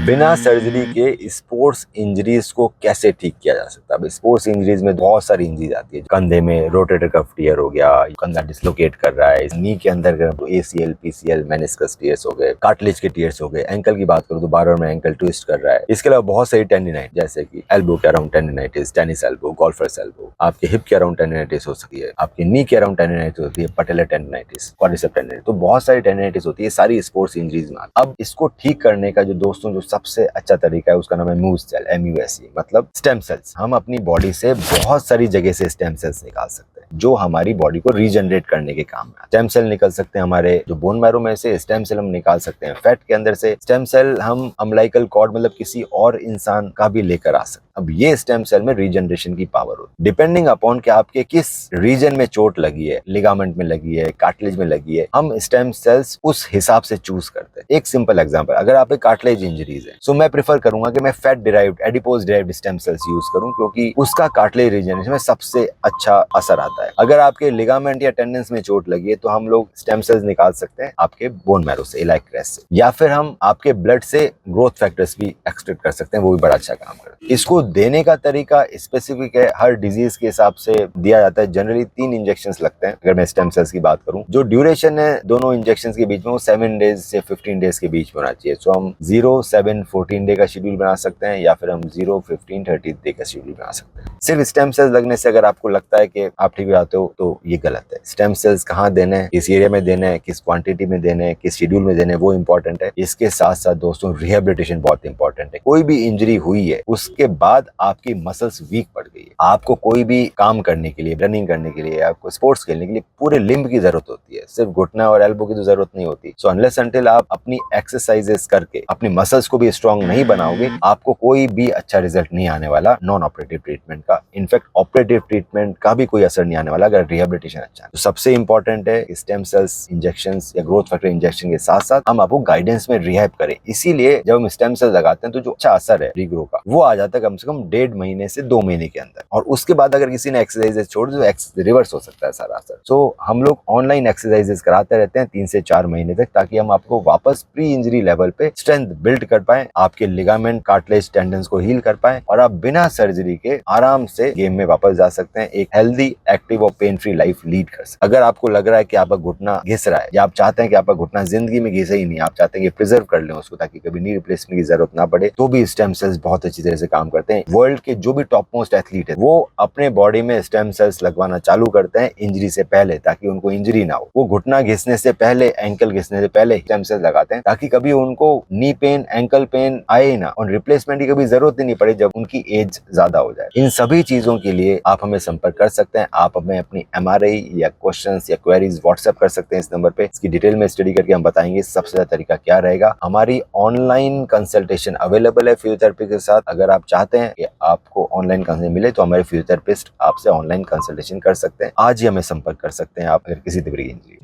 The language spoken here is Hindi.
बिना सर्जरी के स्पोर्ट्स इंजरीज को कैसे ठीक किया जा सकता है। अब स्पोर्ट्स इंजरीज में बहुत सारी इंजरीज आती है। कंधे में रोटेटर कफ टियर हो गया, कंधा डिसलोकेट कर रहा है, नी के अंदर ACL, PCL, मेनिस्कस टियर्स हो गए, कार्टिलेज के टियर्स हो गए। एंकल की बात करूं तो बार बार में एंकल ट्विस्ट कर रहा है। इसके अलावा बहुत सारी टेंडिनाइट, जैसे कि एल्बो के around tendinitis, tennis elbow, golfer's elbow, आपके हिप के अराउंड टेंडिनाइटिस हो सकती है, आपके नी के अराउंड टेंडिनाइटिस होती है, पटेलर टेंडिनाइटिस, क्वाड्रिसेप टेंडिनाइटिस। तो बहुत सारी टेंडिनाइटिस होती है, सारी स्पोर्ट्स इंजरीज में। अब इसको ठीक करने का जो सबसे अच्छा तरीका है उसका नाम है MUSE, MUSE मतलब स्टेम सेल्स। हम अपनी बॉडी से बहुत सारी जगह से स्टेम सेल्स निकाल सकते हैं जो हमारी बॉडी को रीजनरेट करने के काम में। स्टेम सेल निकल सकते हैं हमारे जो बोन मैरो में से, स्टेम सेल हम निकाल सकते हैं फैट के अंदर से, स्टेम सेल हम अम्बिलिकल कॉर्ड मतलब किसी और इंसान का भी लेकर आ सकते हैं। अब ये स्टेम सेल में रीजनरेशन की पावर होती है डिपेंडिंग अपॉन कि आपके किस रीजन में चोट लगी है, लिगामेंट में लगी है, कार्टिलेज में लगी है, हम स्टेम सेल्स उस हिसाब से चूज करते हैं। एक सिंपल एग्जांपल, अगर आप कार्टिलेज इंजरीज है, सो मैं प्रेफर करूंगा कि मैं fat derived, adipose derived stem cells use करूं क्योंकि उसका कार्टिलेज रीजनरेशन में सबसे अच्छा असर आता है। अगर आपके लिगामेंट या टेंडन्स में चोट लगी है तो हम लोग स्टेम सेल्स निकाल सकते हैं आपके बोन मैरो से, इलाइक क्रेस्ट से, या फिर हम आपके ब्लड से ग्रोथ फैक्टर्स भी एक्सट्रैक्ट कर सकते हैं, वो भी बड़ा अच्छा काम करते हैं। इसको देने का तरीका स्पेसिफिक है, हर डिजीज के हिसाब से दिया जाता है। जनरली 3 इंजेक्शंस लगते हैं अगर मैं स्टेम सेल्स की बात करूं। जो ड्यूरेशन है दोनों इंजेक्शंस के बीच में वो 7 डेज से 15 डेज के बीच में होना चाहिए। सो हम 0, 7, 14 डे का शेड्यूल बना सकते हैं या फिर हम 0, 15, 30 डे का शेड्यूल बना सकते हैं। सिर्फ स्टेम सेल्स लगने से अगर आपको लगता है कि आप ठीक हो जाते हो तो ये गलत है। स्टेम सेल्स कहाँ देने हैं, किस एरिया में देने हैं, किस क्वांटिटी में देने हैं, किस शेड्यूल में देने हैं, वो इंपॉर्टेंट है। इसके साथ साथ दोस्तों रिहेबिलिटेशन बहुत इंपॉर्टेंट है। कोई भी इंजरी हुई है उसके बाद आपकी मसल्स वीक पड़ गई है, आपको कोई भी काम करने के लिए, रनिंग करने के लिए, आपको स्पोर्ट्स खेलने के लिए पूरे लिम्ब की जरूरत होती है, सिर्फ घुटना और एल्बो की तो जरूरत नहीं होती। सो अनलेस अनटिल आप अपनी एक्सरसाइजेस करके अपनी मसल्स को भी स्ट्रांग नहीं बनाओगे, आपको कोई भी अच्छा रिजल्ट नहीं आने वाला नॉन ऑपरेटिव ट्रीटमेंट का। इनफैक्ट ऑपरेटिव ट्रीटमेंट का भी कोई असर नहीं आने वाला अगर रिहेबिलिटेशन अच्छा है। तो सबसे इंपॉर्टेंट है स्टेम सेल्स इंजेक्शंस या ग्रोथ फैक्टर इंजेक्शन के साथ साथ हम आपको गाइडेंस में रिहैब करें। इसीलिए जब हम स्टेम सेल लगाते हैं तो जो अच्छा असर है रीग्रो का वो आ जाता है कम से कम 1.5 महीने से 2 महीने के अंदर, और उसके बाद अगर किसी ने एक्सरसाइजेस छोड़ दी तो रिवर्स हो सकता है सारा असर। सो हम लोग ऑनलाइन एक्सरसाइजेस कराते रहते हैं 3 से 4 महीने तक, ताकि हम आपको वापस प्री इंजरी लेवल पे स्ट्रेंथ बिल्ड कर पाए, आपके लिगामेंट, कार्टिलेज, टेंडन्स को हील कर पाए और आप बिना सर्जरी के आराम से गेम में वापस जा सकते हैं, एक हेल्दी, एक्टिव और पेन फ्री लाइफ लीड कर सकते हैं। अगर आपको लग रहा है कि आपका घुटना घिस रहा है या आप चाहते हैं कि आपका घुटना जिंदगी में घिसे ही नहीं, आप चाहते हैं कि प्रिजर्व कर लें उसको ताकि कभी नी रिप्लेसमेंट की जरूरत ना पड़े, तो भी स्टेम सेल्स बहुत अच्छी तरह से काम करते हैं। वर्ल्ड के जो भी टॉप मोस्ट एथलीट है वो अपने बॉडी में स्टेम सेल्स लगवाना चालू करते हैं इंजरी से पहले, ताकि उनको इंजरी ना हो। वो घुटना घिसने से पहले, एंकल घिसने से पहले स्टेम सेल्स लगाते हैं ताकि कभी उनको नी पेन, एंकल पेन आए ही ना और रिप्लेसमेंट की कभी जरूरत ही नहीं पड़े जब उनकी एज ज्यादा हो जाए। इन सभी चीजों के लिए आप हमें संपर्क कर सकते हैं। आप हमें अपनी MRI या क्वेश्चंस या क्वेरीज व्हाट्सएप कर सकते हैं इस नंबर पे। इसकी डिटेल में स्टडी करके हम बताएंगे सबसे अच्छा तरीका क्या रहेगा। हमारी ऑनलाइन कंसल्टेशन अवेलेबल है फिजियोथेरेपी के साथ। अगर आप चाहते हैं कि आपको ऑनलाइन कंसल्टेशन मिले तो हमारे फिजियोथेरेपिस्ट आपसे ऑनलाइन कंसल्टेशन कर सकते हैं। आज ही हमें संपर्क कर सकते हैं आप अगर किसी तरह की इंजरी